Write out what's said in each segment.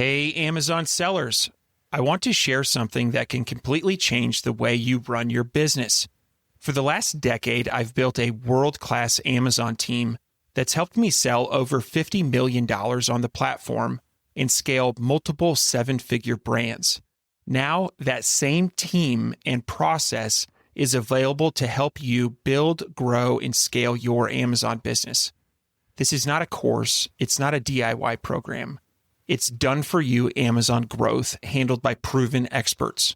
Hey, Amazon sellers. I want to share something that can completely change the way you run your business. For the last decade, I've built a world-class Amazon team that's helped me sell over $50 million on the platform and scale multiple seven-figure brands. Now, that same team and process is available to help you build, grow, and scale your Amazon business. This is not a course. It's not a DIY program. It's done for you Amazon growth handled by proven experts.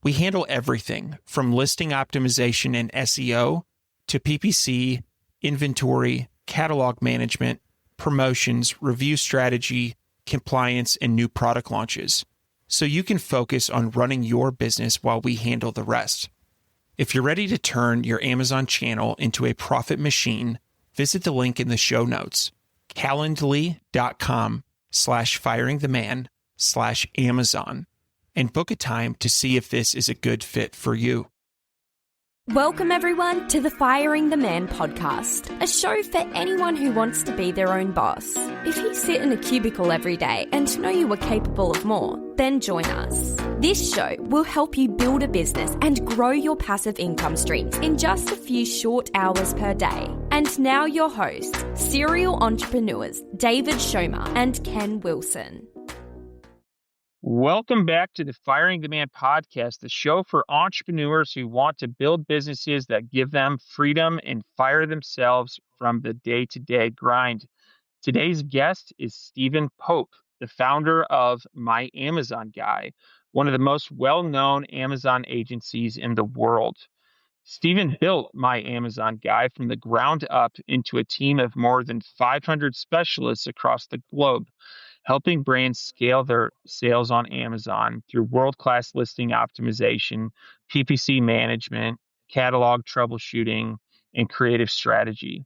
We handle everything from listing optimization and SEO to PPC, inventory, catalog management, promotions, review strategy, compliance, and new product launches, so you can focus on running your business while we handle the rest. If you're ready to turn your Amazon channel into a profit machine, visit the link in the show notes, calendly.com/firingtheman/Amazon, and book a time to see if this is a good fit for you. Welcome everyone to the Firing the Man podcast, a show for anyone who wants to be their own boss. If you sit in a cubicle every day and know you are capable of more, then join us. This show will help you build a business and grow your passive income streams in just a few short hours per day. And now your hosts, serial entrepreneurs David Schomer and Ken Wilson. Welcome back to the Firing the Man podcast, the show for entrepreneurs who want to build businesses that give them freedom and fire themselves from the day-to-day grind. Today's guest is Stephen Pope, the founder of My Amazon Guy, one of the most well-known Amazon agencies in the world. Stephen built My Amazon Guy from the ground up into a team of more than 500 specialists across the globe, helping brands scale their sales on Amazon through world-class listing optimization, PPC management, catalog troubleshooting, and creative strategy.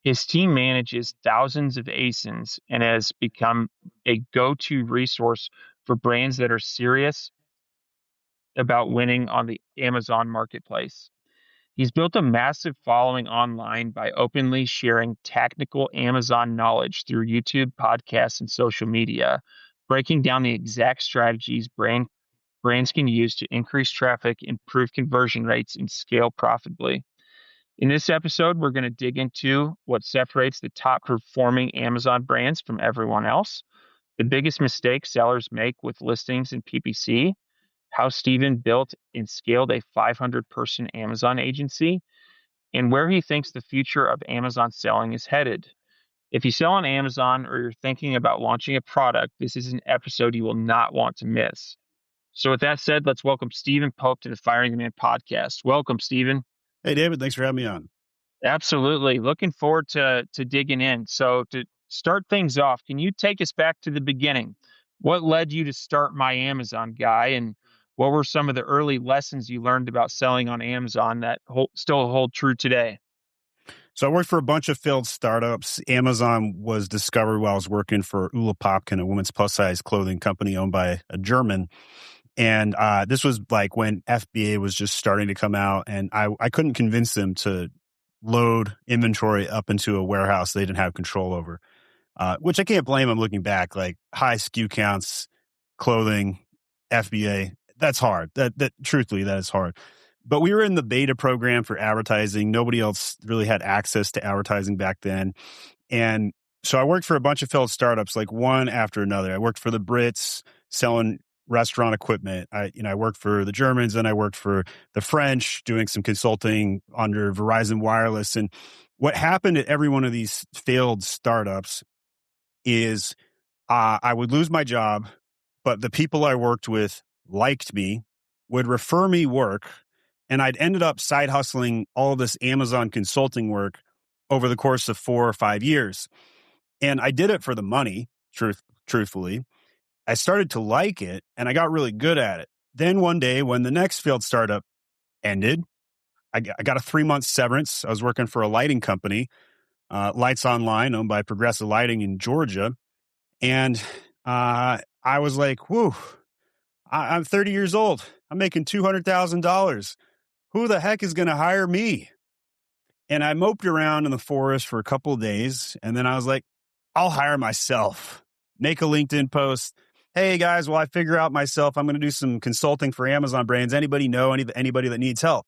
His team manages thousands of ASINs and has become a go-to resource for brands that are serious about winning on the Amazon marketplace. He's built a massive following online by openly sharing technical Amazon knowledge through YouTube, podcasts, and social media, breaking down the exact strategies brands can use to increase traffic, improve conversion rates, and scale profitably. In this episode, we're going to dig into what separates the top performing Amazon brands from everyone else, the biggest mistakes sellers make with listings and PPC, how Stephen built and scaled a 500-person Amazon agency, and where he thinks the future of Amazon selling is headed. If you sell on Amazon or you're thinking about launching a product, this is an episode you will not want to miss. So with that said, let's welcome Stephen Pope to the Firing the Man podcast. Welcome, Stephen. Hey, David. Thanks for having me on. Absolutely. Looking forward to digging in. So to start things off, can you take us back to the beginning? What led you to start My Amazon Guy, and what were some of the early lessons you learned about selling on Amazon that still hold true today? So I worked for a bunch of failed startups. Amazon was discovered while I was working for Ulla Popkin, a women's plus-size clothing company owned by a German. And this was like when FBA was just starting to come out, and I couldn't convince them to load inventory up into a warehouse they didn't have control over, which I can't blame them looking back. Like high SKU counts, clothing, FBA. That's hard. That truthfully, that is hard. But we were in the beta program for advertising. Nobody else really had access to advertising back then. And so I worked for a bunch of failed startups, like one after another. I worked for the Brits selling restaurant equipment. I worked for the Germans, and I worked for the French doing some consulting under Verizon Wireless. And what happened at every one of these failed startups is I would lose my job, but the people I worked with liked me, would refer me work, and I'd ended up side hustling all of this Amazon consulting work over the course of 4 or 5 years. And I did it for the money, truthfully. I started to like it, and I got really good at it. Then one day, when the next failed startup ended, I got a 3-month severance. I was working for a lighting company, Lights Online, owned by Progressive Lighting in Georgia. And I was like, whew, I'm 30 years old. I'm making $200,000. Who the heck is going to hire me? And I moped around in the forest for a couple of days. And then I was like, I'll hire myself. Make a LinkedIn post. hey guys, well, I figure out myself, I'm going to do some consulting for Amazon brands. Anybody know anybody that needs help?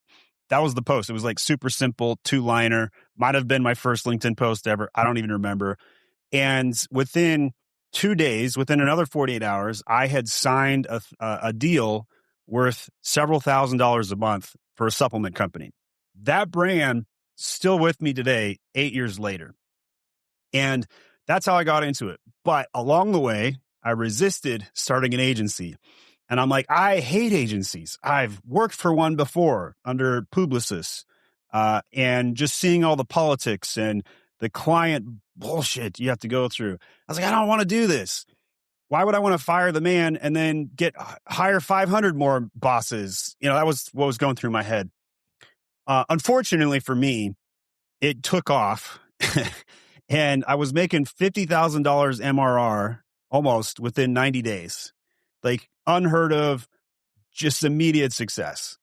That was the post. It was like super simple, 2-liner, might have been my first LinkedIn post ever. I don't even remember. And within 2 days, within another 48 hours, I had signed a deal worth several $1,000s a month for a supplement company. That brand still with me today, 8 years later. And that's how I got into it. But along the way, I resisted starting an agency. And I'm like, I hate agencies. I've worked for one before under Publicis, and just seeing all the politics and the client bullshit you have to go through. I was like, I don't want to do this. Why would I want to fire the man and then hire 500 more bosses? That was what was going through my head. Unfortunately for me, it took off and I was making $50,000 MRR almost within 90 days, like unheard of, just immediate success.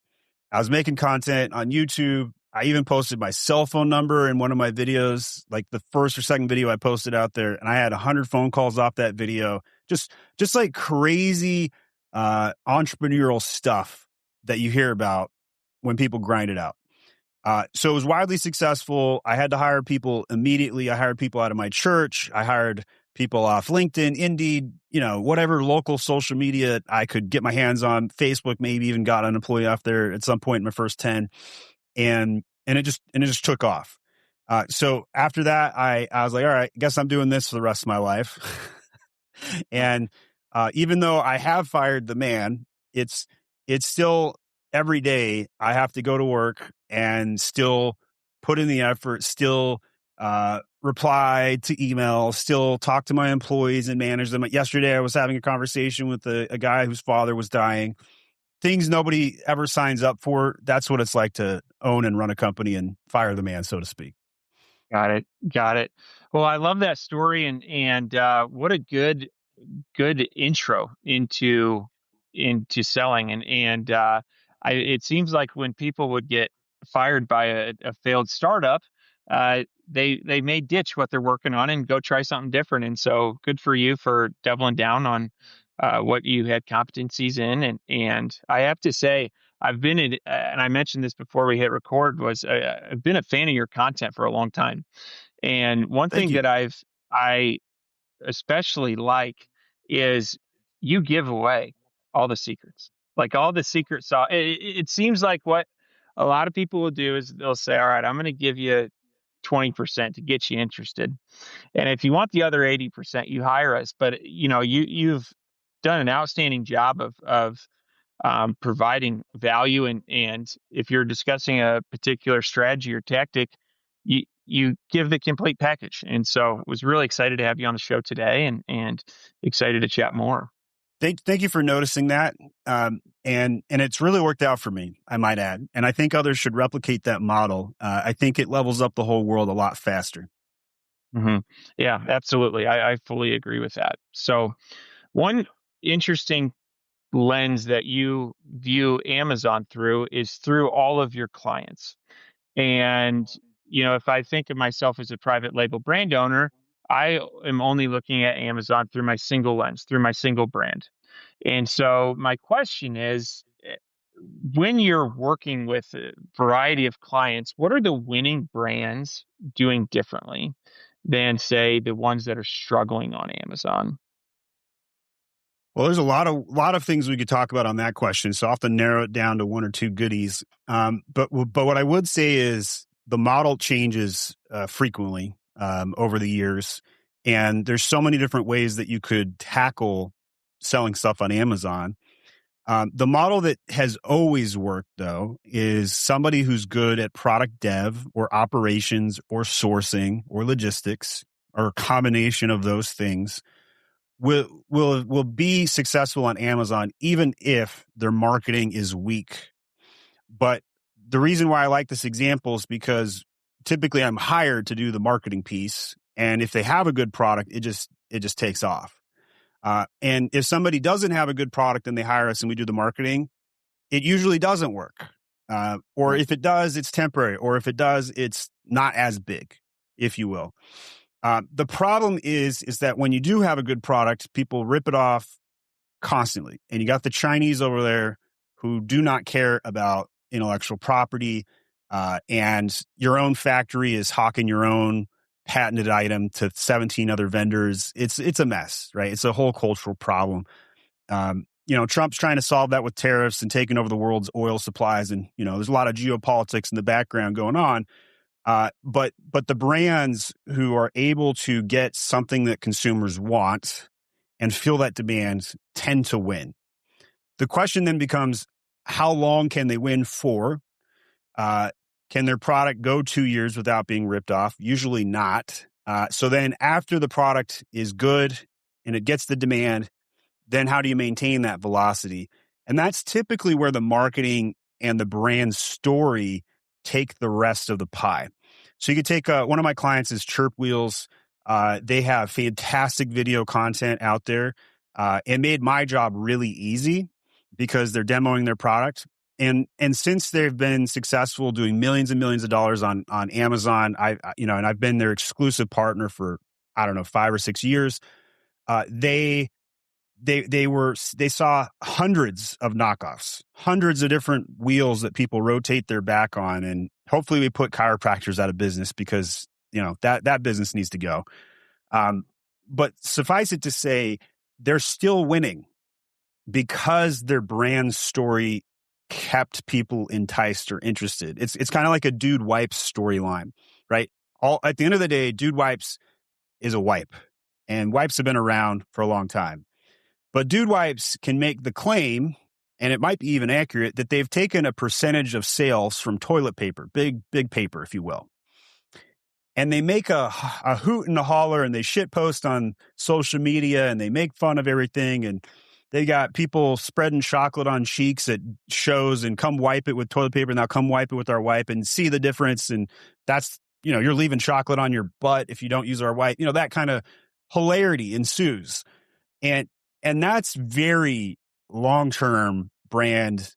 I was making content on YouTube. I even posted my cell phone number in one of my videos, like the first or second video I posted out there. And I had 100 phone calls off that video, just like crazy entrepreneurial stuff that you hear about when people grind it out. So it was widely successful. I had to hire people immediately. I hired people out of my church. I hired people off LinkedIn, Indeed, whatever local social media I could get my hands on. Facebook, maybe even got an employee off there at some point in my first 10. And it just took off. So after that, I was like, all right, I guess I'm doing this for the rest of my life. And even though I have fired the man, it's still every day I have to go to work and still put in the effort, still reply to emails, still talk to my employees and manage them. Yesterday, I was having a conversation with a guy whose father was dying. Things nobody ever signs up for. That's what it's like to own and run a company and fire the man, so to speak. Got it. Well, I love that story, and what a good intro into selling, and it seems like when people would get fired by a failed startup, they may ditch what they're working on and go try something different. And so, good for you for doubling down on what you had competencies in. And I have to say, I've been in, and I mentioned this before we hit record, was I've been a fan of your content for a long time. And one Thank thing you. that I especially like is you give away all the secrets, like all the secret sauce. It seems like what a lot of people will do is they'll say, all right, I'm going to give you 20% to get you interested. And if you want the other 80%, you hire us. But you've done an outstanding job of providing value, and if you're discussing a particular strategy or tactic, you give the complete package. And so was really excited to have you on the show today, and excited to chat more. Thank you for noticing that. And it's really worked out for me, I might add. And I think others should replicate that model. I think it levels up the whole world a lot faster. Mm-hmm. Yeah, absolutely. I fully agree with that. So one interesting lens that you view Amazon through is through all of your clients. And, if I think of myself as a private label brand owner, I am only looking at Amazon through my single lens, through my single brand. And so my question is, when you're working with a variety of clients, what are the winning brands doing differently than, say, the ones that are struggling on Amazon? Well, there's a lot of things we could talk about on that question. So I'll have to narrow it down to one or two goodies. But what I would say is the model changes frequently over the years, and there's so many different ways that you could tackle selling stuff on Amazon. The model that has always worked, though, is somebody who's good at product dev or operations or sourcing or logistics or a combination of those things will be successful on Amazon, even if their marketing is weak. But the reason why I like this example is because typically I'm hired to do the marketing piece, and if they have a good product, it just takes off. And if somebody doesn't have a good product and they hire us and we do the marketing, it usually doesn't work. Or if it does, it's temporary. Or if it does, it's not as big, if you will. The problem is that when you do have a good product, people rip it off constantly. And you got the Chinese over there who do not care about intellectual property. And your own factory is hawking your own patented item to 17 other vendors. It's a mess, right? It's a whole cultural problem. Trump's trying to solve that with tariffs and taking over the world's oil supplies. And, there's a lot of geopolitics in the background going on. But the brands who are able to get something that consumers want and feel that demand tend to win. The question then becomes, how long can they win for? Can their product go 2 years without being ripped off? Usually not. So then after the product is good and it gets the demand, then how do you maintain that velocity? And that's typically where the marketing and the brand story take the rest of the pie. So you could take one of my clients is Chirp Wheels. They have fantastic video content out there. It made my job really easy because they're demoing their product. And since they've been successful doing millions and millions of dollars on Amazon, and I've been their exclusive partner for, 5 or 6 years. They saw hundreds of knockoffs, hundreds of different wheels that people rotate their back on. And hopefully we put chiropractors out of business because, that business needs to go. But suffice it to say, they're still winning because their brand story kept people enticed or interested. It's kind of like a Dude Wipes storyline, right? At the end of the day, Dude Wipes is a wipe, and wipes have been around for a long time. But Dude Wipes can make the claim, and it might be even accurate, that they've taken a percentage of sales from toilet paper, big paper, if you will. And they make a hoot and a holler, and they shitpost on social media, and they make fun of everything. And they got people spreading chocolate on cheeks at shows and come wipe it with toilet paper. Now come wipe it with our wipe and see the difference. And that's, you're leaving chocolate on your butt if you don't use our wipe. That kind of hilarity ensues. And that's very long-term brand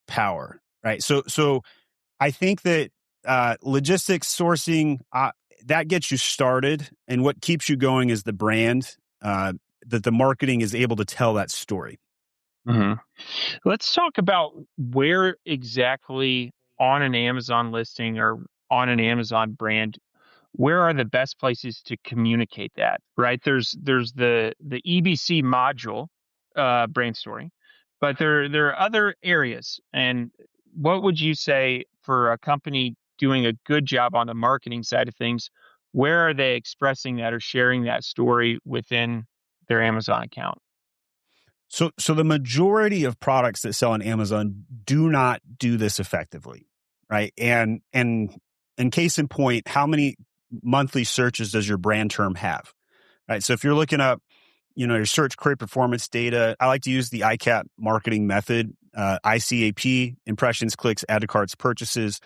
power, right? So I think that logistics, sourcing, that gets you started. And what keeps you going is the brand, that the marketing is able to tell that story. Mm-hmm. Let's talk about where exactly on an Amazon listing or on an Amazon brand, where are the best places to communicate that, right? There's the EBC module, brand story, but there are other areas. And what would you say for a company doing a good job on the marketing side of things? Where are they expressing that or sharing that story within their Amazon account? So the majority of products that sell on Amazon do not do this effectively, right? And case in point, how many monthly searches does your brand term have, right? So if you're looking up, your search query performance data, I like to use the ICAP marketing method, ICAP, impressions, clicks, add to carts, purchases.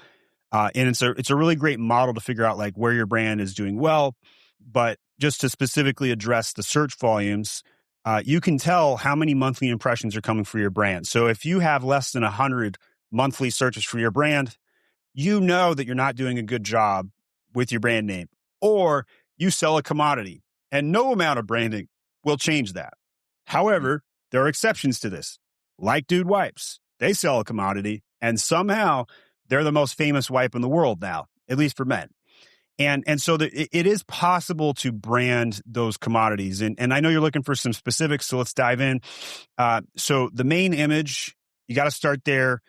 And it's a really great model to figure out like where your brand is doing well. But just to specifically address the search volumes, you can tell how many monthly impressions are coming for your brand. So if you have less than 100 monthly searches for your brand, you know that you're not doing a good job with your brand name, or you sell a commodity, and no amount of branding will change that. However, there are exceptions to this, like Dude Wipes. They sell a commodity, and somehow they're the most famous wipe in the world now, at least for men. And so it is possible to brand those commodities. And I know you're looking for some specifics, so let's dive in. So the main image, you got to start there,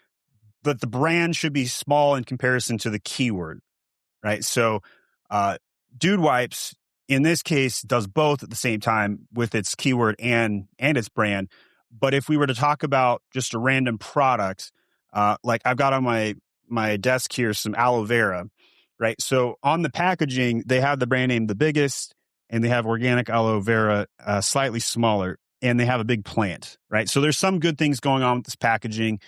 but the brand should be small in comparison to the keyword, right? So Dude Wipes, in this case, does both at the same time with its keyword and its brand. But if we were to talk about just a random product, like I've got on my desk here some aloe vera, right? So on the packaging, they have the brand name The Biggest, and they have organic aloe vera, slightly smaller, and they have a big plant, right? So there's some good things going on with this packaging.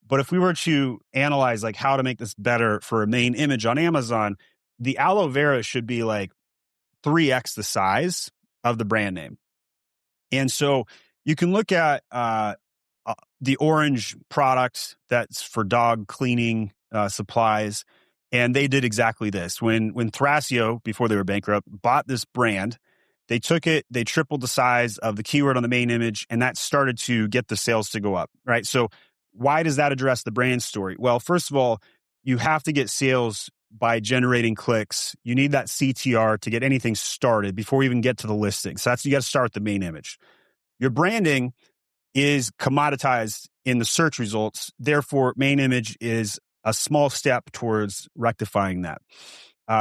But if we were to analyze like how to make this better for a main image on Amazon, the aloe vera should be like 3x the size of the brand name. And so you can look at the orange product that's for dog cleaning supplies. And they did exactly this. When Thrasio, before they were bankrupt, bought this brand, They took it, they tripled the size of the keyword on the main image, and that started to get the sales to go up, right? So why does that address the brand story? Well, first of all, you have to get sales by generating clicks. You need that CTR to get anything started before you even get to the listing. So you got to start with the main image. Your branding is commoditized in the search results. Therefore, main image is a small step towards rectifying that.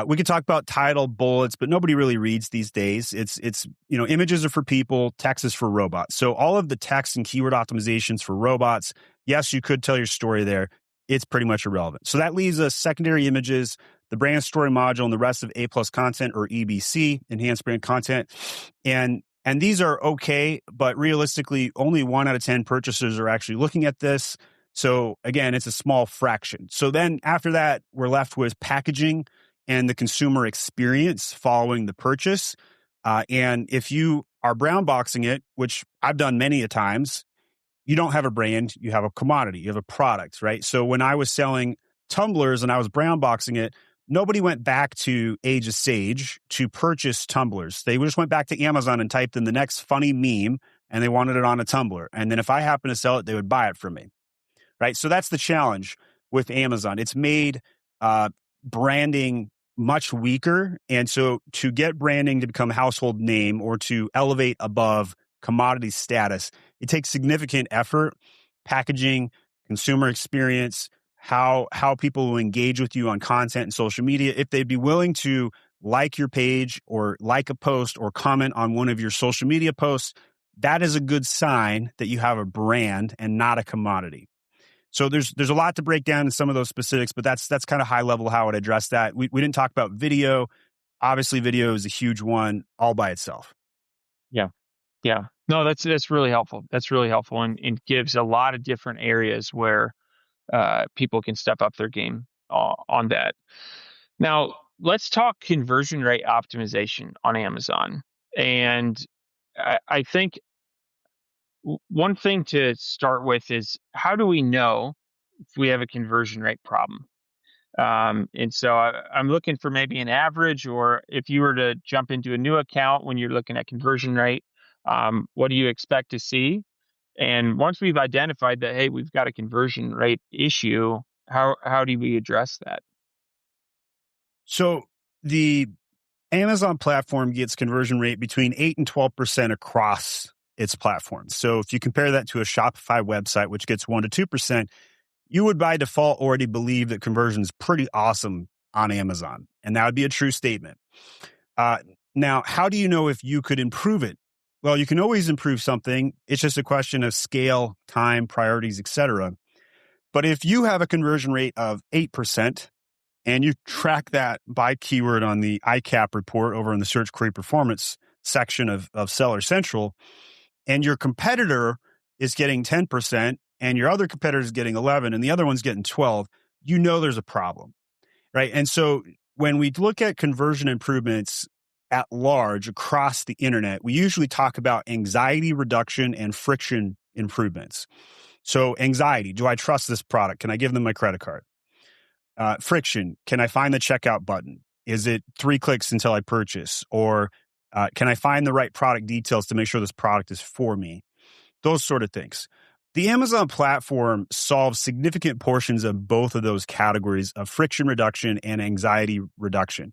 We could talk about title, bullets, but nobody really reads these days. It's images are for people, text is for robots. So all of the text and keyword optimizations for robots, yes, you could tell your story there. It's pretty much irrelevant. So that leaves us secondary images, the brand story module, and the rest of A+ content, or EBC, enhanced brand content. And these are okay, but realistically, only 1 out of 10 purchasers are actually looking at this. So again, it's a small fraction. So then after that, we're left with packaging and the consumer experience following the purchase. And if you are brown boxing it, which I've done many a times, you don't have a brand, you have a commodity, you have a product, right? So when I was selling tumblers and I was brown boxing it, nobody went back to Age of Sage to purchase tumblers. They just went back to Amazon and typed in the next funny meme, and they wanted it on a tumbler. And then if I happen to sell it, they would buy it from me, right? So that's the challenge with Amazon. It's made branding much weaker. And so to get branding to become a household name or to elevate above commodity status, it takes significant effort, packaging, consumer experience, how people will engage with you on content and social media. If they'd be willing to like your page or like a post or comment on one of your social media posts, that is a good sign that you have a brand and not a commodity. So there's a lot to break down in some of those specifics, but that's kind of high level how I would address that. We didn't talk about video. Obviously, video is a huge one all by itself. Yeah. Yeah. No, that's really helpful. That's really helpful, and gives a lot of different areas where people can step up their game on that. Now, let's talk conversion rate optimization on Amazon. And I think one thing to start with is, how do we know if we have a conversion rate problem? And so I'm looking for maybe an average, or if you were to jump into a new account when you're looking at conversion rate, what do you expect to see? And once we've identified that, hey, we've got a conversion rate issue, how do we address that? So the Amazon platform gets conversion rate between 8 and 12% across its platforms. So if you compare that to a Shopify website, which gets 1 to 2%, you would by default already believe that conversion is pretty awesome on Amazon. And that would be a true statement. Now, how do you know if you could improve it? Well, you can always improve something. It's just a question of scale, time, priorities, etc. But if you have a conversion rate of 8% and you track that by keyword on the ICAP report over in the search query performance section of Seller Central, and your competitor is getting 10% and your other competitor is getting 11 and the other one's getting 12, you know there's a problem, right? And so when we look at conversion improvements at large across the internet, we usually talk about anxiety reduction and friction improvements. So anxiety, do I trust this product? Can I give them my credit card? Friction, can I find the checkout button? Is it 3 clicks until I purchase? Or can I find the right product details to make sure this product is for me? Those sort of things. The Amazon platform solves significant portions of both of those categories of friction reduction and anxiety reduction.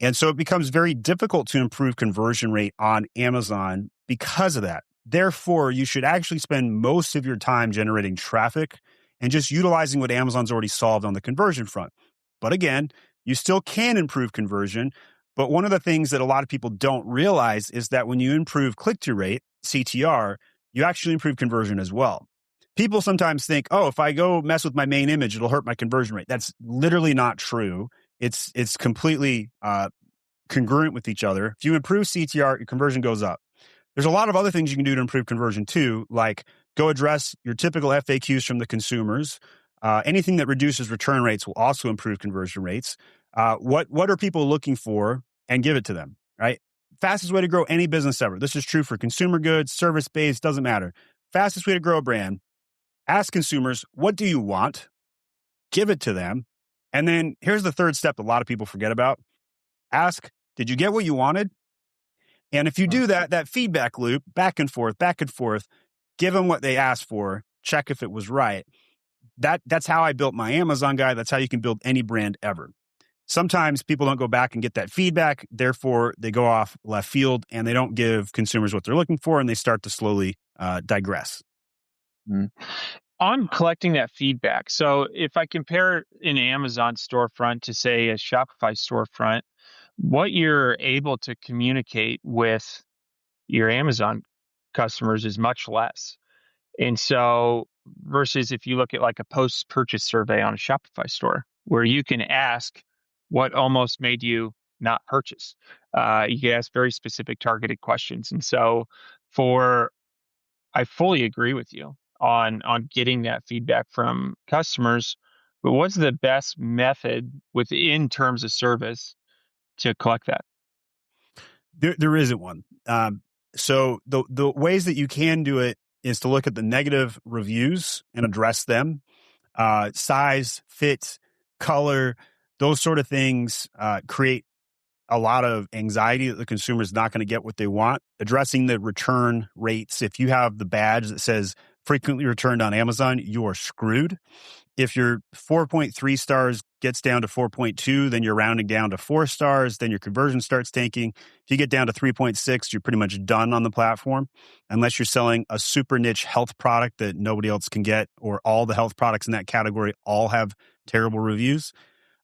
And so it becomes very difficult to improve conversion rate on Amazon because of that. Therefore, you should actually spend most of your time generating traffic and just utilizing what Amazon's already solved on the conversion front. But again, you still can improve conversion. But one of the things that a lot of people don't realize is that when you improve click-through rate, CTR, you actually improve conversion as well. People sometimes think, oh, if I go mess with my main image, it'll hurt my conversion rate. That's literally not true. It's completely congruent with each other. If you improve CTR, your conversion goes up. There's a lot of other things you can do to improve conversion too, like go address your typical FAQs from the consumers. Anything that reduces return rates will also improve conversion rates. What are people looking for, and give it to them, right? Fastest way to grow any business ever. This is true for consumer goods, service-based, doesn't matter. Fastest way to grow a brand. Ask consumers, what do you want? Give it to them. And then here's the third step a lot of people forget about. Ask, did you get what you wanted? And if you do that feedback loop, back and forth, give them what they asked for, check if it was right. That's how I built my Amazon guide. That's how you can build any brand ever. Sometimes people don't go back and get that feedback. Therefore, they go off left field and they don't give consumers what they're looking for, and they start to slowly digress. Mm. On collecting that feedback. So if I compare an Amazon storefront to, say, a Shopify storefront, what you're able to communicate with your Amazon customers is much less. And so versus if you look at like a post-purchase survey on a Shopify store, where you can ask what almost made you not purchase. You can ask very specific targeted questions. And so I fully agree with you on getting that feedback from customers. But what's the best method within terms of service to collect that? There isn't one. So the ways that you can do it is to look at the negative reviews and address them. Size, fit, color, those sort of things create a lot of anxiety that the consumer is not going to get what they want. Addressing the return rates. If you have the badge that says frequently returned on Amazon, you are screwed. If your 4.3 stars gets down to 4.2, then you're rounding down to 4 stars, then your conversion starts tanking. If you get down to 3.6, you're pretty much done on the platform, unless you're selling a super niche health product that nobody else can get, or all the health products in that category all have terrible reviews.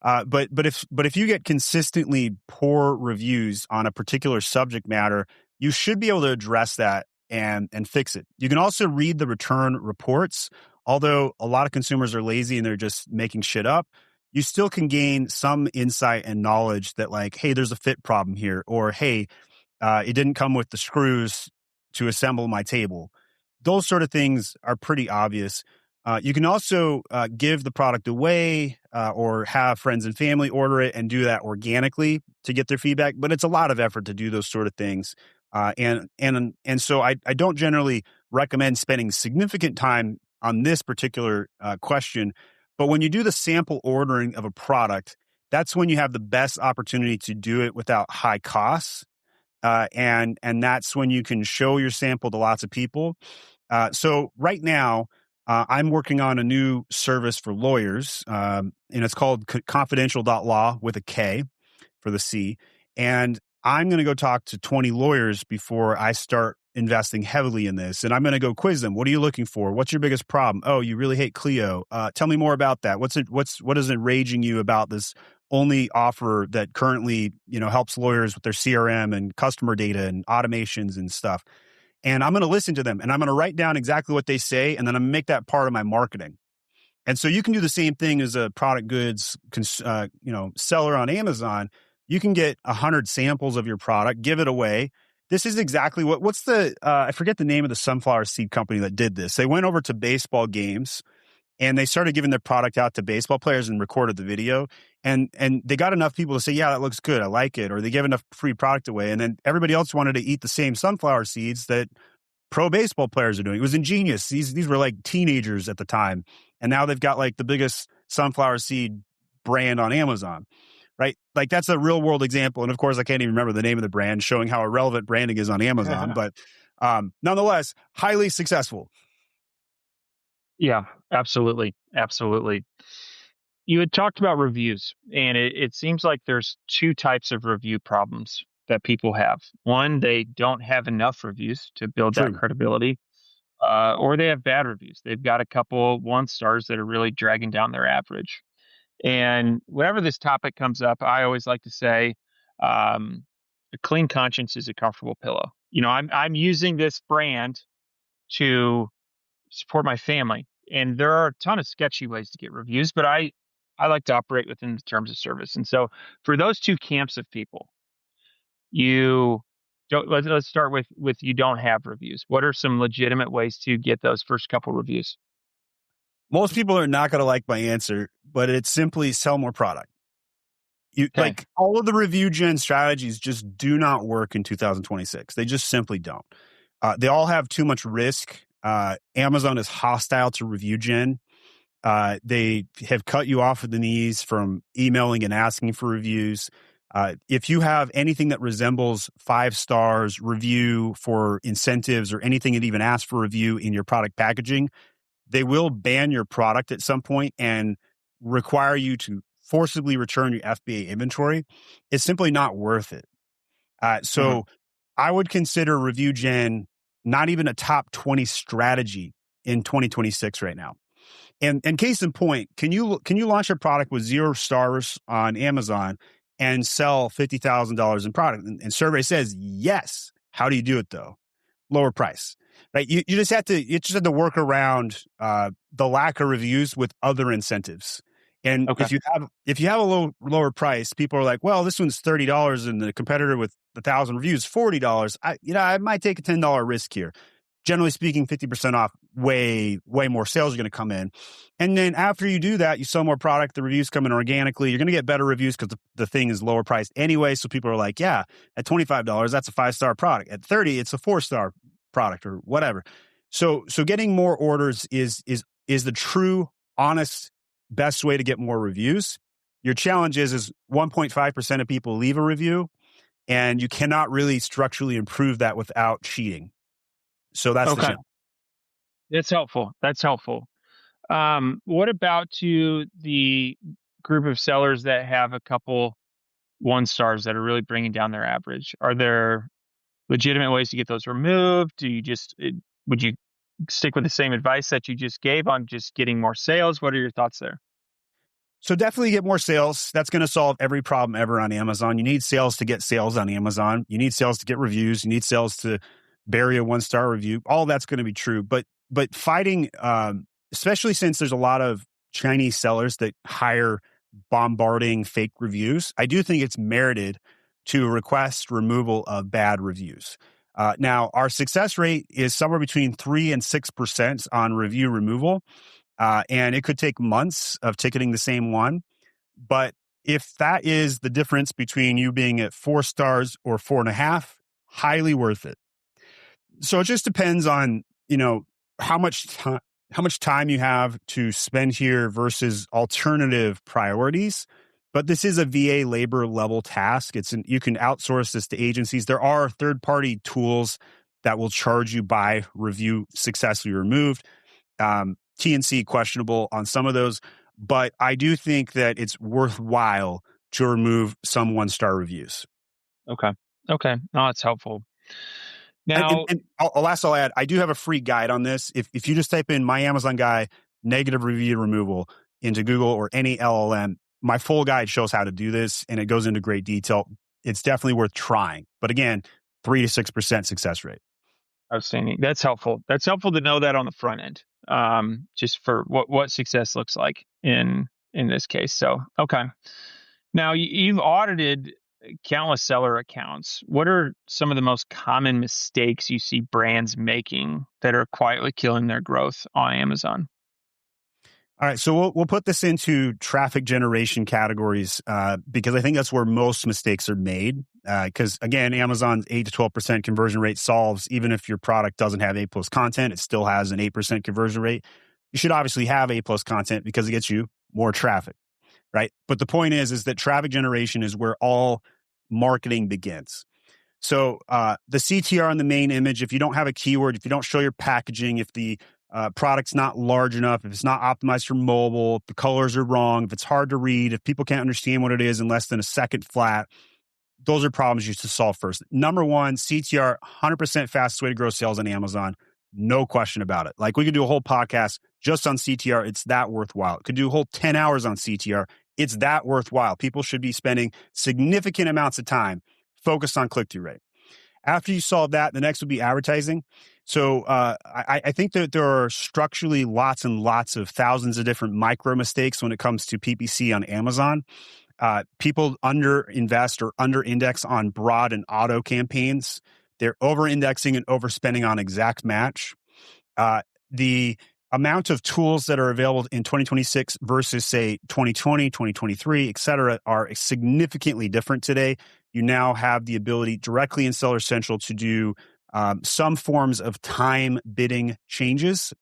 But if you get consistently poor reviews on a particular subject matter, you should be able to address that and fix it. You can also read the return reports. Although a lot of consumers are lazy and they're just making shit up, you still can gain some insight and knowledge that, like, hey, there's a fit problem here, or hey, it didn't come with the screws to assemble my table. Those sort of things are pretty obvious. You can also give the product away or have friends and family order it and do that organically to get their feedback. But it's a lot of effort to do those sort of things. And so I don't generally recommend spending significant time on this particular question. But when you do the sample ordering of a product, that's when you have the best opportunity to do it without high costs. And that's when you can show your sample to lots of people. So right now, I'm working on a new service for lawyers, and it's called confidential.law with a K for the C. And I'm going to go talk to 20 lawyers before I start investing heavily in this. And I'm going to go quiz them. What are you looking for? What's your biggest problem? Oh, you really hate Clio. Tell me more about that. What is enraging you about this only offer that currently, helps lawyers with their CRM and customer data and automations and stuff? And I'm going to listen to them and I'm going to write down exactly what they say. And then I'm going to make that part of my marketing. And so you can do the same thing as a product goods, seller on Amazon. You can get 100 samples of your product, give it away. This is exactly what's the, I forget the name of the sunflower seed company that did this. They went over to baseball games and they started giving their product out to baseball players and recorded the video. And they got enough people to say, yeah, that looks good. I like it. Or they gave enough free product away. And then everybody else wanted to eat the same sunflower seeds that pro baseball players are doing. It was ingenious. These were like teenagers at the time. And now they've got like the biggest sunflower seed brand on Amazon, right? Like that's a real world example. And of course, I can't even remember the name of the brand, showing how irrelevant branding is on Amazon. But nonetheless, highly successful. Yeah, absolutely. Absolutely. You had talked about reviews, and it seems like there's two types of review problems that people have. One, they don't have enough reviews to build that True. credibility, or they have bad reviews. They've got a couple 1 stars that are really dragging down their average. And whenever this topic comes up, I always like to say, a clean conscience is a comfortable pillow. I'm using this brand to support my family, and there are a ton of sketchy ways to get reviews, but I like to operate within the terms of service. And so for those two camps of people, you don't, let's start with you don't have reviews. What are some legitimate ways to get those first couple reviews? Most people are not going to like my answer, but it's simply sell more product. Okay. Like all of the review gen strategies just do not work in 2026. They just simply don't. They all have too much risk. Amazon is hostile to review gen. They have cut you off at the knees from emailing and asking for reviews. If you have anything that resembles 5 stars review for incentives or anything that even asks for review in your product packaging, they will ban your product at some point and require you to forcibly return your FBA inventory. It's simply not worth it. Mhm. So I would consider review gen not even a top 20 strategy in 2026 right now. And case in point, can you launch a product with 0 stars on Amazon and sell $50,000 in product? And survey says yes. How do you do it though? Lower price, right? You just have to work around the lack of reviews with other incentives. And Okay. if you have a lower price, people are like, well, this one's $30 and the competitor with 1,000 reviews $40. I might take a $10 risk here. Generally speaking, 50% off, way more sales are going to come in. And then after you do that, you sell more product, the reviews come in organically. You're going to get better reviews because the thing is lower priced anyway. So people are like, yeah, at $25, that's a 5-star product. At 30, it's a 4-star product or whatever. So getting more orders is the true, honest, best way to get more reviews. Your challenge is 1.5% of people leave a review, and you cannot really structurally improve that without cheating. So that's the Okay. challenge. That's helpful. That's helpful. What about to the group of sellers that have a couple 1 stars that are really bringing down their average? Are there legitimate ways to get those removed? Would you stick with the same advice that you just gave on just getting more sales? What are your thoughts there? So definitely get more sales. That's going to solve every problem ever on Amazon. You need sales to get sales on Amazon. You need sales to get reviews. You need sales to bury a 1-star review. All that's going to be true. But fighting, especially since there's a lot of Chinese sellers that hire bombarding fake reviews, I do think it's merited to request removal of bad reviews. Now, our success rate is somewhere between 3 and 6% on review removal. And it could take months of ticketing the same one. But if that is the difference between you being at 4 stars or 4.5, highly worth it. So it just depends on, how much time you have to spend here versus alternative priorities. But this is a VA labor level task. You can outsource this to agencies. There are third-party tools that will charge you by review successfully removed. TNC questionable on some of those, but I do think that it's worthwhile to remove some 1-star reviews. Okay. Okay. No, that's helpful. Now, And I'll add, I do have a free guide on this. If you just type in my Amazon guy negative review removal into Google or any LLM, my full guide shows how to do this, and it goes into great detail. It's definitely worth trying. But again, 3 to 6% success rate. outstanding. That's helpful. That's helpful to know that on the front end, just for what success looks like in this case. So, okay. Now, you've audited countless seller accounts. What are some of the most common mistakes you see brands making that are quietly killing their growth on Amazon? All right, so we'll put this into traffic generation categories because I think that's where most mistakes are made. Because again, Amazon's 8 to 12% conversion rate solves even if your product doesn't have A+ content, it still has an 8% conversion rate. You should obviously have A+ content because it gets you more traffic, right? But the point is that traffic generation is where all marketing begins. So the CTR on the main image, if you don't have a keyword, if you don't show your packaging, if the product's not large enough, if it's not optimized for mobile, if the colors are wrong, if it's hard to read, if people can't understand what it is in less than a second flat, those are problems you should solve first. Number one, CTR, 100% fastest way to grow sales on Amazon. No question about it. Like we could do a whole podcast just on CTR. It's that worthwhile. Could do a whole 10 hours on CTR. It's that worthwhile. People should be spending significant amounts of time focused on click-through rate. After you solve that, the next would be advertising. So I think that there are structurally lots and lots of thousands of different micro mistakes when it comes to PPC on Amazon. People under-invest or under-index on broad and auto campaigns. They're over-indexing and overspending on exact match. The amount of tools that are available in 2026 versus, say, 2020, 2023, et cetera, are significantly different today. You now have the ability directly in Seller Central to do some forms of time bidding changes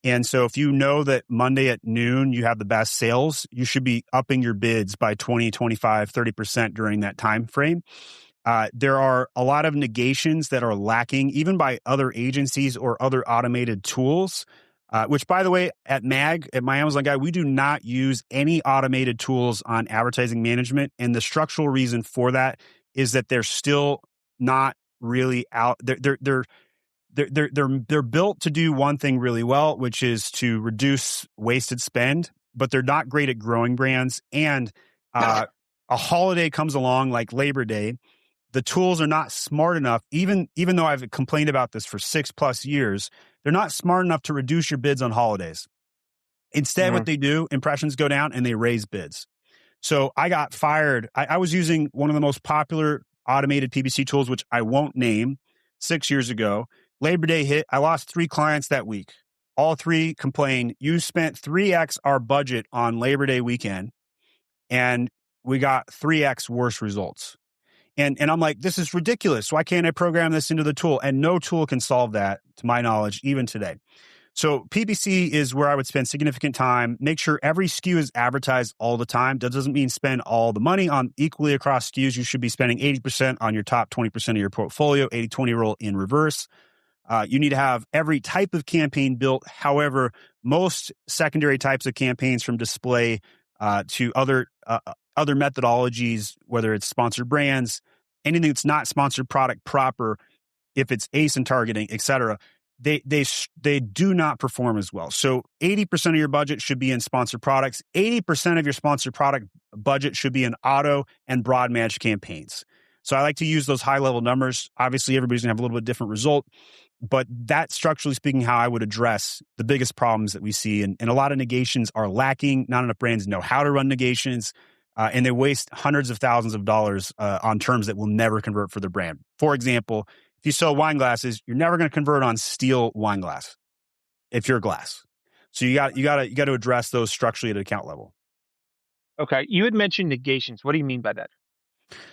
And so if you know that Monday at noon you have the best sales, you should be upping your bids by 20, 25, 30% during that time frame. There are a lot of negations that are lacking, even by other agencies or other automated tools, which, by the way, at my Amazon guy, we do not use any automated tools on advertising management. And the structural reason for that is that they're still not really out. They're built to do one thing really well, which is to reduce wasted spend, but they're not great at growing brands. And a holiday comes along like Labor Day. The tools are not smart enough, even though I've complained about this for 6+ years, they're not smart enough to reduce your bids on holidays. Instead, what they do, impressions go down and they raise bids. So I got fired. I was using one of the most popular automated PPC tools, which I won't name, 6 years ago. Labor Day hit. I lost 3 clients that week. All 3 complained, you spent 3x our budget on Labor Day weekend, and we got 3x worse results. And I'm like, this is ridiculous. Why can't I program this into the tool? And no tool can solve that, to my knowledge, even today. So PPC is where I would spend significant time. Make sure every SKU is advertised all the time. That doesn't mean spend all the money on equally across SKUs. You should be spending 80% on your top 20% of your portfolio, 80-20 rule in reverse. You need to have every type of campaign built. However, most secondary types of campaigns, from display to other methodologies, whether it's sponsored brands, anything that's not sponsored product proper, if it's ASIN targeting, et cetera, they do not perform as well. So 80% of your budget should be in sponsored products. 80% of your sponsored product budget should be in auto and broad match campaigns. So I like to use those high level numbers. Obviously, everybody's gonna have a little bit different result, but that's, structurally speaking, how I would address the biggest problems that we see. And a lot of negations are lacking. Not enough brands know how to run negations, and they waste hundreds of thousands of dollars on terms that will never convert for their brand. For example, if you sell wine glasses, you're never going to convert on steel wine glass if you're glass. So you got to address those structurally at account level. Okay, you had mentioned negations. What do you mean by that?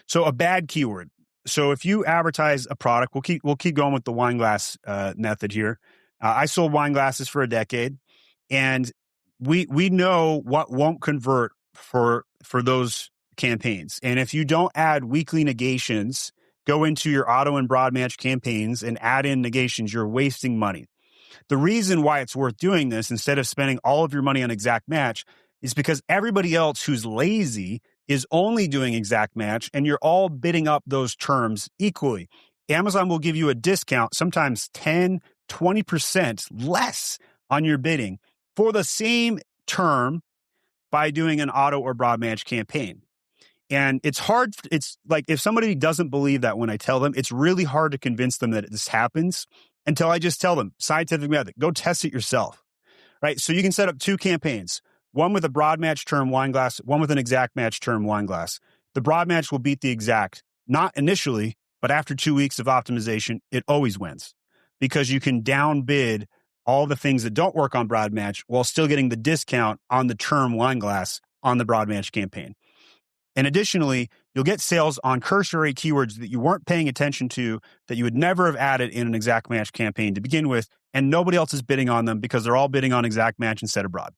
So a bad keyword. So if you advertise a product, we'll keep going with the wine glass method here. I sold wine glasses for a decade, and we know what won't convert for those campaigns. And if you don't add weekly negations, go into your auto and broad match campaigns and add in negations, you're wasting money. The reason why it's worth doing this instead of spending all of your money on exact match is because everybody else who's lazy is only doing exact match, and you're all bidding up those terms equally. Amazon will give you a discount, sometimes 10, 20% less on your bidding for the same term by doing an auto or broad match campaign. And it's hard. It's like, if somebody doesn't believe that when I tell them, it's really hard to convince them that this happens until I just tell them, scientific method, go test it yourself, right? So you can set up 2 campaigns, one with a broad match term wine glass, one with an exact match term wine glass. The broad match will beat the exact, not initially, but after 2 weeks of optimization, it always wins, because you can downbid all the things that don't work on broad match while still getting the discount on the term wine glass on the broad match campaign. And additionally, you'll get sales on cursory keywords that you weren't paying attention to, that you would never have added in an exact match campaign to begin with, and nobody else is bidding on them because they're all bidding on exact match instead of broad.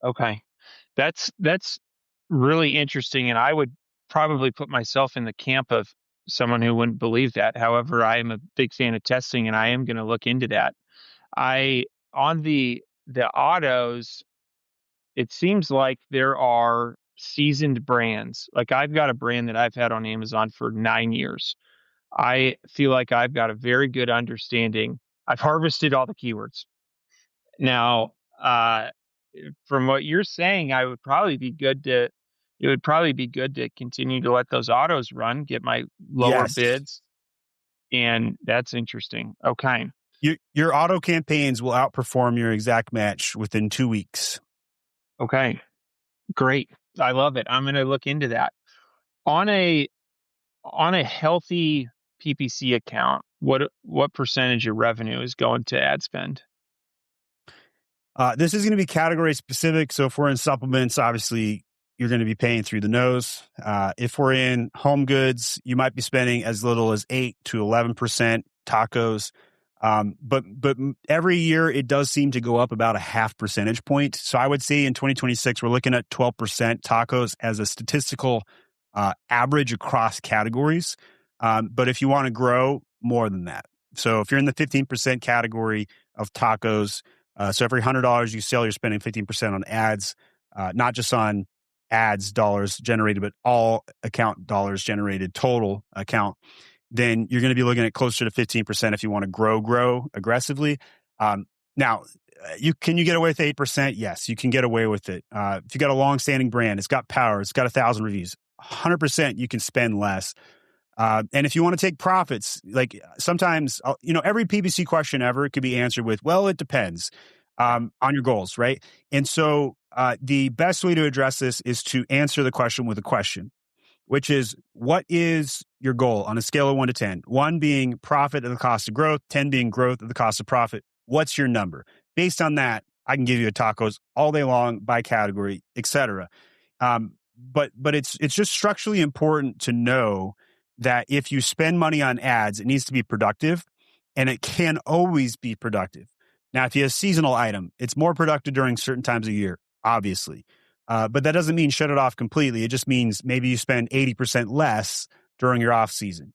Okay, that's really interesting, and I would probably put myself in the camp of someone who wouldn't believe that. However, I am a big fan of testing, and I am going to look into that. On the autos, it seems like there are seasoned brands. Like, I've got a brand that I've had on Amazon for 9 years. I feel like I've got a very good understanding. I've harvested all the keywords. Now, from what you're saying, it would probably be good to continue to let those autos run, get my lower bids. And that's interesting. Okay. Your auto campaigns will outperform your exact match within 2 weeks. Okay. Great. I love it. I'm going to look into that. On a healthy PPC account, what percentage of revenue is going to ad spend? This is going to be category specific. So if we're in supplements, obviously you're going to be paying through the nose. If we're in home goods, you might be spending as little as 8 to 11%. Tacos, But every year it does seem to go up about a half percentage point. So I would say in 2026, we're looking at 12% tacos as a statistical average across categories. But if you want to grow, more than that. So if you're in the 15% category of tacos, so every $100 you sell, you're spending 15% on ads, not just on ads dollars generated, but all account dollars generated, total account, then you're going to be looking at closer to 15% if you want to grow aggressively. Now, can you get away with 8%? Yes, you can get away with it. If you got a long-standing brand, it's got power, it's got 1,000 reviews, 100% you can spend less. And if you want to take profits, like sometimes, every PPC question ever could be answered with, well, it depends on your goals, right? And so the best way to address this is to answer the question with a question, which is, what is your goal on a scale of 1 to 10? 1 being profit at the cost of growth, 10 being growth at the cost of profit. What's your number? Based on that, I can give you a tacos all day long by category, et cetera. But it's just structurally important to know that if you spend money on ads, it needs to be productive, and it can always be productive. Now, if you have a seasonal item, it's more productive during certain times of year, obviously. But that doesn't mean shut it off completely. It just means maybe you spend 80% less during your off season.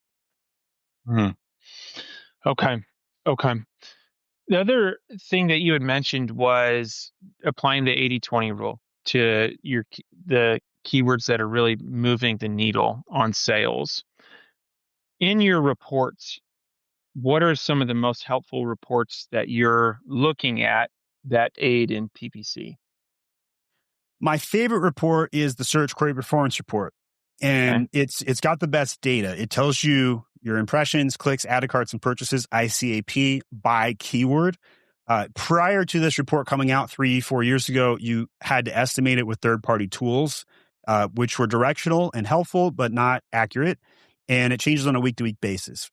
Okay. The other thing that you had mentioned was applying the 80-20 rule to the keywords that are really moving the needle on sales. In your reports, what are some of the most helpful reports that you're looking at that aid in PPC? My favorite report is the Search Query Performance Report. And it's got the best data. It tells you your impressions, clicks, added carts, and purchases, ICAP, by keyword. Prior to this report coming out 3-4 years ago, you had to estimate it with third-party tools, which were directional and helpful, but not accurate. And it changes on a week-to-week basis.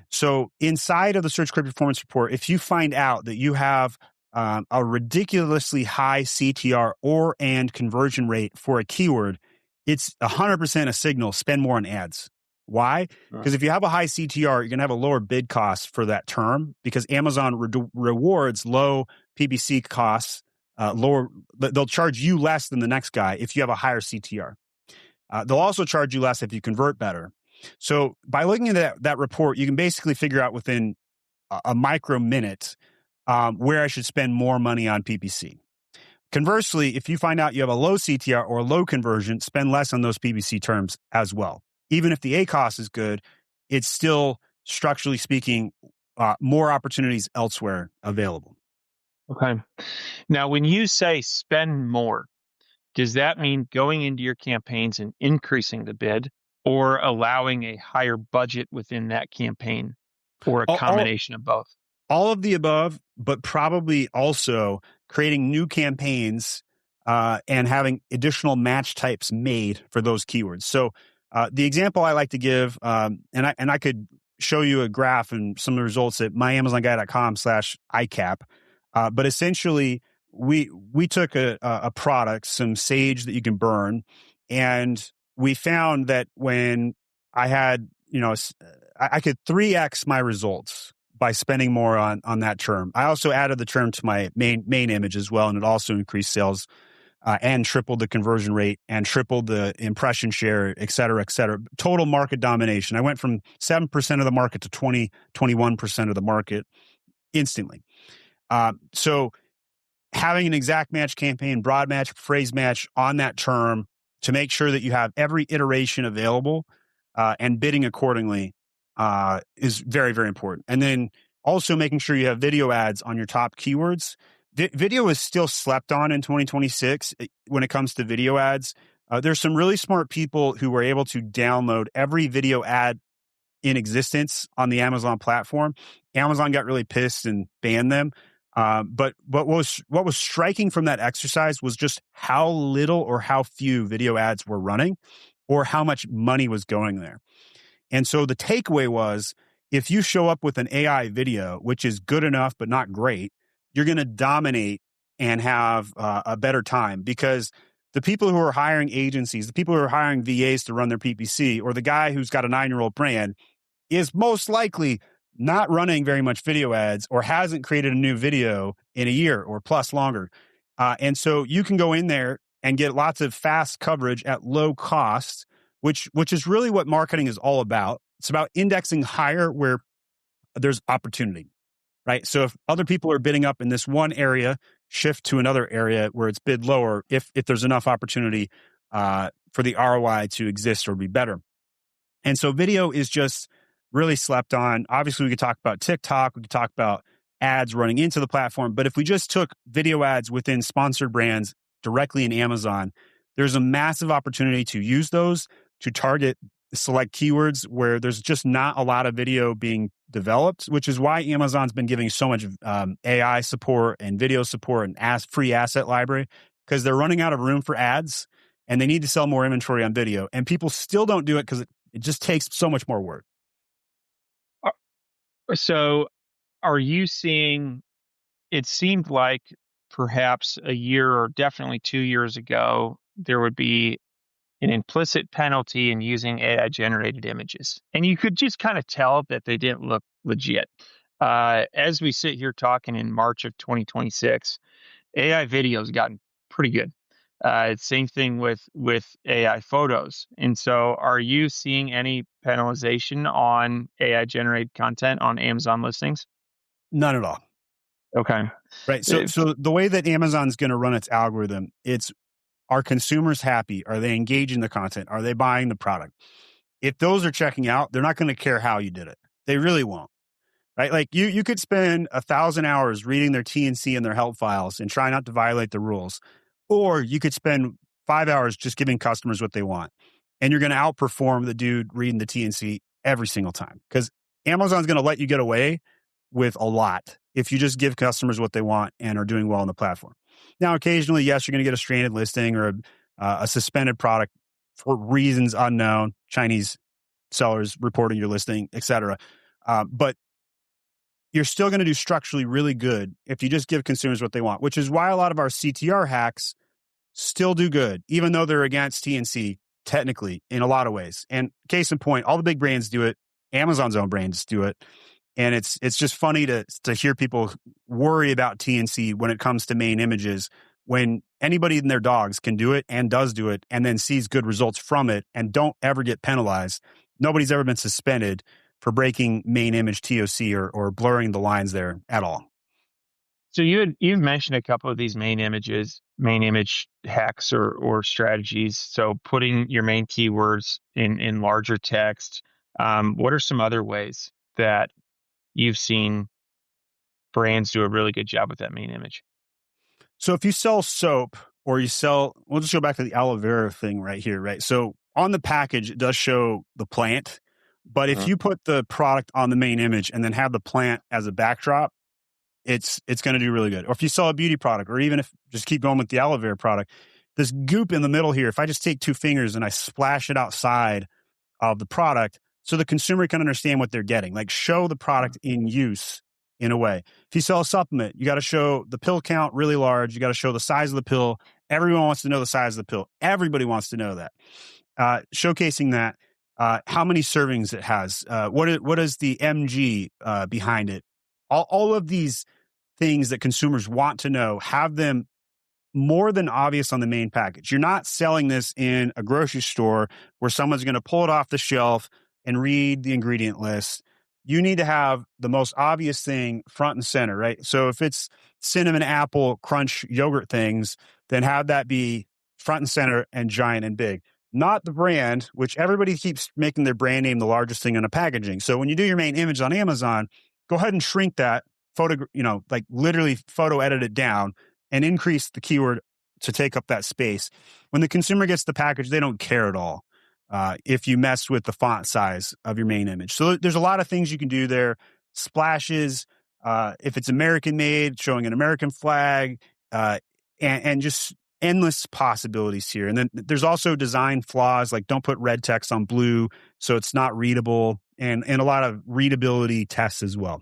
So inside of the Search Query Performance Report, if you find out that you have a ridiculously high CTR and conversion rate for a keyword, it's 100% a signal, spend more on ads. Why? Because if you have a high CTR, you're going to have a lower bid cost for that term, because Amazon rewards low PPC costs, they'll charge you less than the next guy if you have a higher CTR. They'll also charge you less if you convert better. So by looking at that report, you can basically figure out within a micro minute where I should spend more money on PPC. Conversely, if you find out you have a low CTR or low conversion, spend less on those PPC terms as well. Even if the ACoS is good, it's still, structurally speaking, more opportunities elsewhere available. Okay. Now, when you say spend more, does that mean going into your campaigns and increasing the bid, or allowing a higher budget within that campaign, or a combination of both? All of the above, but probably also creating new campaigns and having additional match types made for those keywords. So the example I like to give, and I could show you a graph and some of the results at myamazonguy.com/ICAP. But essentially, we took a product, some sage that you can burn, and we found that when I had, I could 3x my results by spending more on that term. I also added the term to my main image as well, and it also increased sales and tripled the conversion rate and tripled the impression share, et cetera, et cetera. Total market domination. I went from 7% of the market to 21% of the market instantly. So having an exact match campaign, broad match, phrase match on that term to make sure that you have every iteration available and bidding accordingly is very, very important. And then also making sure you have video ads on your top keywords. Video is still slept on in 2026 when it comes to video ads. There's some really smart people who were able to download every video ad in existence on the Amazon platform. Amazon got really pissed and banned them. But what was striking from that exercise was just how little or how few video ads were running, or how much money was going there. And so the takeaway was, if you show up with an AI video, which is good enough but not great, you're going to dominate and have a better time, because the people who are hiring agencies, the people who are hiring VAs to run their PPC, or the guy who's got a 9-year-old brand, is most likely not running very much video ads or hasn't created a new video in a year or plus longer. And so you can go in there and get lots of fast coverage at low cost, which is really what marketing is all about. It's about indexing higher where there's opportunity, right? So if other people are bidding up in this one area, shift to another area where it's bid lower if there's enough opportunity for the ROI to exist or be better. And so video is just really slept on. Obviously, we could talk about TikTok. We could talk about ads running into the platform. But if we just took video ads within sponsored brands directly in Amazon, there's a massive opportunity to use those to target select keywords where there's just not a lot of video being developed, which is why Amazon's been giving so much AI support and video support and free asset library, because they're running out of room for ads and they need to sell more inventory on video. And people still don't do it because it just takes so much more work. So are you seeing, it seemed like perhaps a year or definitely 2 years ago, there would be an implicit penalty in using AI generated images. And you could just kind of tell that they didn't look legit. As we sit here talking in March of 2026, AI video has gotten pretty good. Same thing with AI photos. And so are you seeing any penalization on AI generated content on Amazon listings? None at all. Okay. Right. So the way that Amazon's going to run its algorithm, it's, are consumers happy? Are they engaging the content? Are they buying the product? If those are checking out, they're not going to care how you did it. They really won't. Right? Like you could spend 1,000 hours reading their T&C and their help files and try not to violate the rules. Or you could spend 5 hours just giving customers what they want. And you're going to outperform the dude reading the T&C every single time. Because Amazon's going to let you get away with a lot if you just give customers what they want and are doing well on the platform. Now, occasionally, yes, you're going to get a stranded listing or a suspended product for reasons unknown, Chinese sellers reporting your listing, etc. But you're still going to do structurally really good if you just give consumers what they want, which is why a lot of our CTR hacks still do good, even though they're against T&C technically in a lot of ways. And case in point, all the big brands do it. Amazon's own brands do it. And it's just funny to hear people worry about T&C when it comes to main images, when anybody and their dogs can do it and does do it and then sees good results from it and don't ever get penalized. Nobody's ever been suspended for breaking main image TOC or blurring the lines there at all. So you've mentioned a couple of these main image hacks or strategies. So putting your main keywords in larger text. What are some other ways that you've seen brands do a really good job with that main image? So if you sell soap or you sell, we'll just go back to the aloe vera thing right here, right? So on the package, it does show the plant, but if you put the product on the main image and then have the plant as a backdrop, it's going to do really good. Or if you sell a beauty product, or even if just keep going with the aloe vera product, this goop in the middle here, if I just take 2 fingers and I splash it outside of the product so the consumer can understand what they're getting, like show the product in use in a way. If you sell a supplement, you got to show the pill count really large. You got to show the size of the pill. Everyone wants to know the size of the pill. Everybody wants to know that. Showcasing that, how many servings it has, what is the MG behind it. All of these things that consumers want to know, have them more than obvious on the main package. You're not selling this in a grocery store where someone's going to pull it off the shelf and read the ingredient list. You need to have the most obvious thing front and center, right? So if it's cinnamon apple crunch yogurt things, then have that be front and center and giant and big. Not the brand, which everybody keeps making their brand name the largest thing on the packaging. So when you do your main image on Amazon, go ahead and shrink that like literally photo edit it down and increase the keyword to take up that space. When the consumer gets the package, they don't care at all if you mess with the font size of your main image. So there's a lot of things you can do there. Splashes, if it's American made, showing an American flag, and just endless possibilities here. And then there's also design flaws, like don't put red text on blue so it's not readable, and a lot of readability tests as well.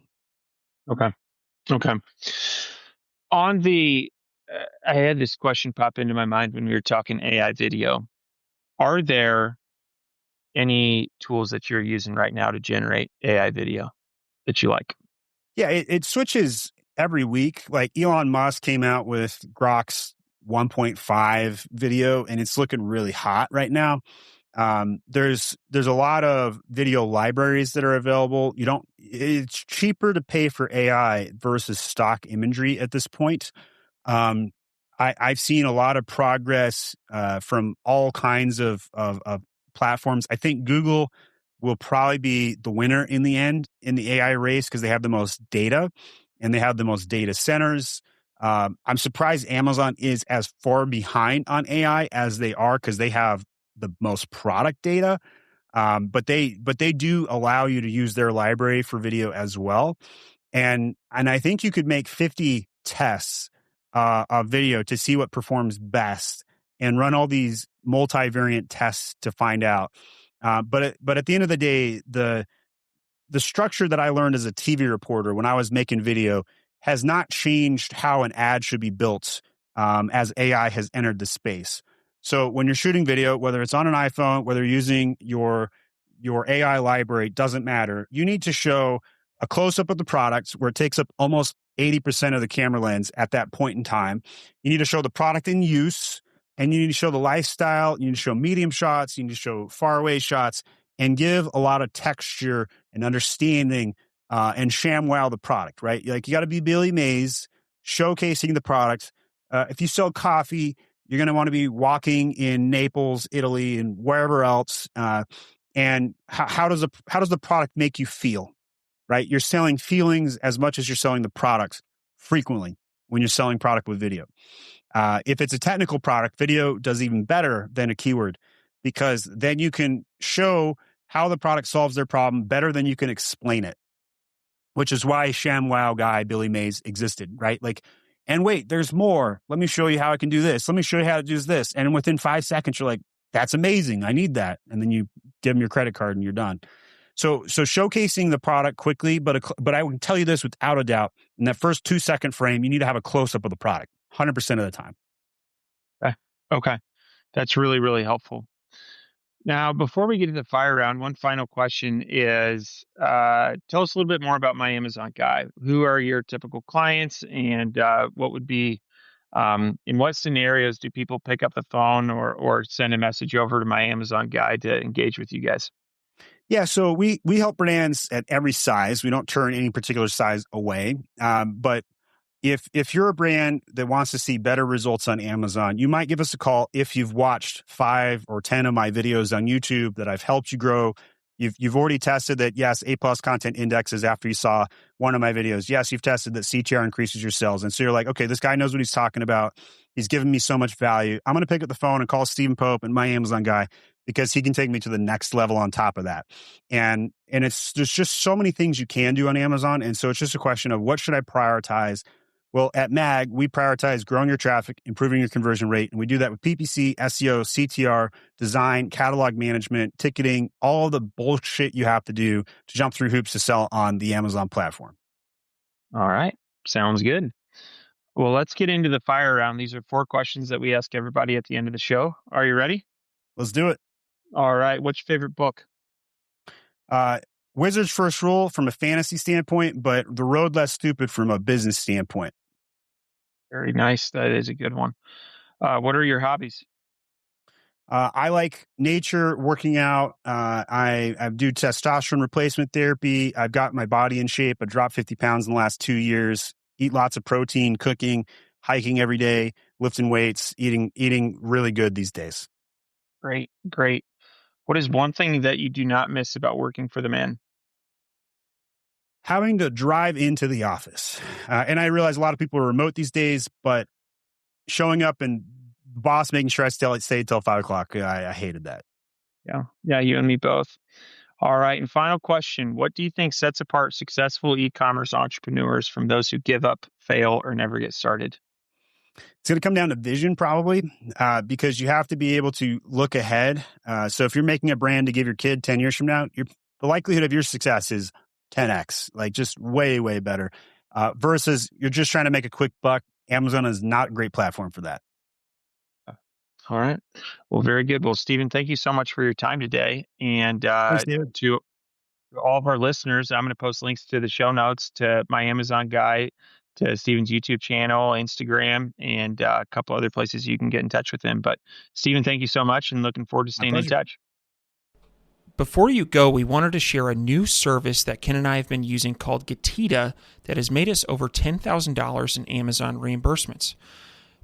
Okay. On I had this question pop into my mind when we were talking AI video. Are there any tools that you're using right now to generate AI video? that you like? Yeah, it switches every week. Like Elon Musk came out with Grok's 1.5 video, and it's looking really hot right now. There's a lot of video libraries that are available. It's cheaper to pay for AI versus stock imagery at this point. Um, I've seen a lot of progress from all kinds of platforms. I think Google will probably be the winner in the end in the AI race because they have the most data and they have the most data centers. I'm surprised Amazon is as far behind on AI as they are because they have the most product data. But they do allow you to use their library for video as well. And I think you could make 50 tests of video to see what performs best and run all these multivariant tests to find out. But at the end of the day, the structure that I learned as a TV reporter when I was making video has not changed how an ad should be built as AI has entered the space. So when you're shooting video, whether it's on an iPhone, whether you're using your AI library, doesn't matter. You need to show a close up of the product where it takes up almost 80% of the camera lens at that point in time. You need to show the product in use, and you need to show the lifestyle. You need to show medium shots. You need to show far away shots, and give a lot of texture and understanding and ShamWow the product, right? Like you got to be Billy Mays showcasing the product. If you sell coffee, you're going to want to be walking in Naples, Italy, and wherever else. And how does the product make you feel, right? You're selling feelings as much as you're selling the products frequently when you're selling product with video. If it's a technical product, video does even better than a keyword because then you can show how the product solves their problem better than you can explain it, which is why ShamWow guy Billy Mays existed, right? Like, and wait, there's more. Let me show you how I can do this. Let me show you how to do this. And within 5 seconds, you're like, that's amazing. I need that. And then you give them your credit card and you're done. So showcasing the product quickly, but I can tell you this without a doubt, in that first 2-second frame, you need to have a close up of the product 100% of the time. Okay. That's really, really helpful. Now, before we get to the fire round, one final question is, tell us a little bit more about My Amazon Guy. Who are your typical clients, and what would be, in what scenarios do people pick up the phone or send a message over to My Amazon Guy to engage with you guys? Yeah, so we help brands at every size. We don't turn any particular size away. But if you're a brand that wants to see better results on Amazon, you might give us a call if you've watched 5 or 10 of my videos on YouTube that I've helped you grow. You've already tested that, yes, A+ content indexes after you saw one of my videos. Yes, you've tested that CTR increases your sales. And so you're like, okay, this guy knows what he's talking about. He's giving me so much value. I'm going to pick up the phone and call Stephen Pope and My Amazon Guy because he can take me to the next level on top of that. And there's just so many things you can do on Amazon. And so it's just a question of what should I prioritize? Well, at MAG, we prioritize growing your traffic, improving your conversion rate, and we do that with PPC, SEO, CTR, design, catalog management, ticketing, all the bullshit you have to do to jump through hoops to sell on the Amazon platform. All right. Sounds good. Well, let's get into the fire round. These are 4 questions that we ask everybody at the end of the show. Are you ready? Let's do it. All right. What's your favorite book? Wizard's First Rule from a fantasy standpoint, but The Road Less Stupid from a business standpoint. Very nice. That is a good one. What are your hobbies? I like nature, working out. I do testosterone replacement therapy. I've got my body in shape. I dropped 50 pounds in the last 2 years. Eat lots of protein, cooking, hiking every day, lifting weights, eating really good these days. Great. Great. What is one thing that you do not miss about working for the man? Having to drive into the office. And I realize a lot of people are remote these days, but showing up and the boss making sure I stay till 5 o'clock, I hated that. Yeah, you and me both. All right. And final question. What do you think sets apart successful e-commerce entrepreneurs from those who give up, fail, or never get started? It's going to come down to vision, probably, because you have to be able to look ahead. So if you're making a brand to give your kid 10 years from now, the likelihood of your success is 10x, like just way, way better. Versus you're just trying to make a quick buck. Amazon is not a great platform for that. All right. Well, very good. Well, Stephen, thank you so much for your time today. And Thanks, David. all of our listeners, I'm going to post links to the show notes to my Amazon guy, to Steven's YouTube channel, Instagram, and a couple other places you can get in touch with him. But Steven, thank you so much, and looking forward to My staying in pleasure. touch. Before you go, we wanted to share a new service that Ken and I have been using called Getita that has made us over $10,000 in Amazon reimbursements.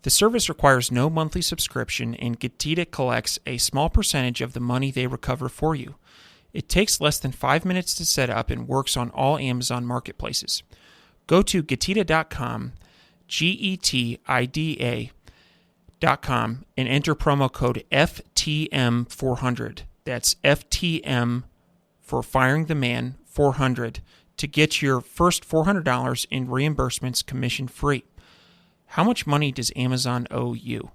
The service requires no monthly subscription, and Getita collects a small percentage of the money they recover for you. It takes less than 5 minutes to set up and works on all Amazon marketplaces. Go to Getita.com, Getida.com, and enter promo code FTM400. That's FTM for Firing the Man 400 to get your first $400 in reimbursements commission free. How much money does Amazon owe you?